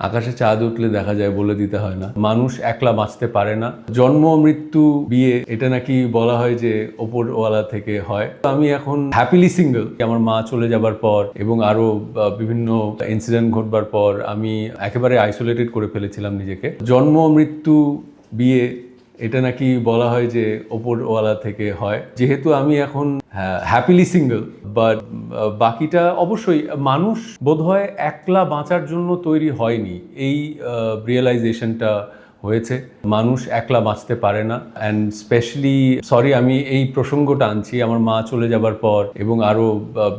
আকাশে চাঁদ উঠলে দেখা যায় বলে দিতে হয় না। মানুষ একলা বাঁচতে পারে না। জন্ম মৃত্যু বিয়ে এটা নাকি বলা হয় যে ওপরওয়ালা থেকে হয়। আমি এখন হ্যাপিলি সিঙ্গেল। আমার মা চলে যাবার পর এবং আরো বিভিন্ন ইনসিডেন্ট ঘটবার পর আমি একেবারে আইসোলেটেড করে ফেলেছিলাম নিজেকে। জন্ম মৃত্যু বিয়ে এটা নাকি বলা হয় যে ওপরওয়ালা থেকে হয়। যেহেতু আমি এখন হ্যাপিলি সিঙ্গেল, বাট বাকিটা অবশ্যই মানুষ বোধহয় একলা বাঁচার জন্য তৈরি হয়নি। এই রিয়েলাইজেশনটা হয়েছে মানুষ একলা বাঁচতে পারে না। অ্যান্ড স্পেশালি আমি এই প্রসঙ্গটা আনছি আমার মা চলে যাবার পর এবং আরও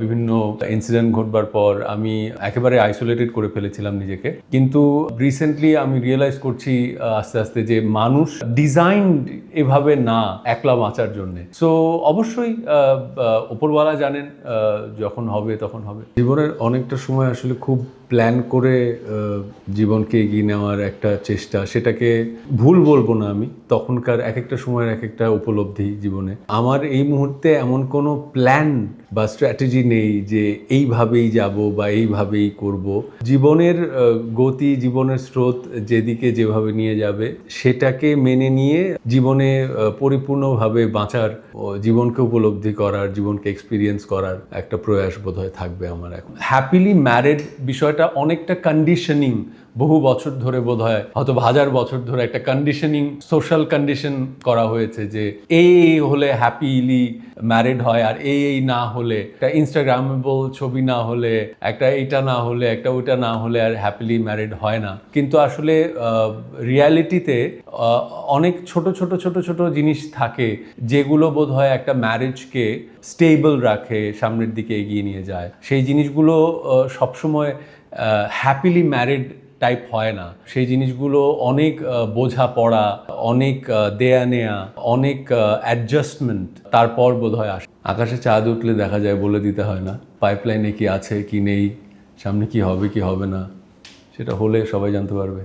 বিভিন্ন ইনসিডেন্ট ঘটবার পর আমি একেবারে আইসোলেটেড করে ফেলেছিলাম নিজেকে। কিন্তু রিসেন্টলি আমি রিয়েলাইজ করছি আস্তে আস্তে যে মানুষ ডিজাইনড এভাবে না একলা বাঁচার জন্য। সো অবশ্যই ওপরওয়ালা জানেন যখন হবে তখন হবে। জীবনের অনেকটা সময় আসলে খুব প্ল্যান করে জীবনকে এগিয়ে নেওয়ার একটা চেষ্টা, সেটাকে ভুল বলবো না আমি। তখনকার এক একটা সময়ের এক একটা উপলব্ধি জীবনে। আমার এই মুহূর্তে এমন কোনো প্ল্যান বা স্ট্র্যাটেজি নেই যে এইভাবেই যাব বা এইভাবেই করব। জীবনের গতি, জীবনের স্রোত যেদিকে যেভাবে নিয়ে যাবে সেটাকে মেনে নিয়ে জীবনে পরিপূর্ণভাবে বাঁচার, জীবনকে উপলব্ধি করার, জীবনকে এক্সপিরিয়েন্স করার একটা প্রয়াস বোধহয় থাকবে আমার এখন। হ্যাপিলি ম্যারিড বিষয়টা অনেকটা কন্ডিশনিং, বহু বছর ধরে বোধহয় হয়তো 1000 বছর ধরে একটা কন্ডিশনিং, সোশ্যাল কন্ডিশন করা হয়েছে যে এই হলে হ্যাপিলি ম্যারিড হয় আর এই না হলে, একটা ইনস্টাগ্রামেবল ছবি না হলে, একটা এইটা না হলে, একটা ওইটা না হলে আর হ্যাপিলি ম্যারিড হয় না। কিন্তু আসলে রিয়ালিটিতে অনেক ছোট ছোট ছোট ছোট জিনিস থাকে যেগুলো বোধহয় একটা ম্যারেজকে স্টেবল রাখে, সামনের দিকে এগিয়ে নিয়ে যায়। সেই জিনিসগুলো সবসময় হ্যাপিলি ম্যারিড টাইপ হয় না। সেই জিনিসগুলো অনেক বোঝাপড়া, অনেক দেয়া নেয়া, অনেক অ্যাডজাস্টমেন্ট তারপর বোধহয় আসে। আকাশে চাঁদ উঠলে দেখা যায় বলে দিতে হয় না। পাইপলাইনে কি আছে কি নেই, সামনে কি হবে কি হবে না, সেটা হলে সবাই জানতে পারবে।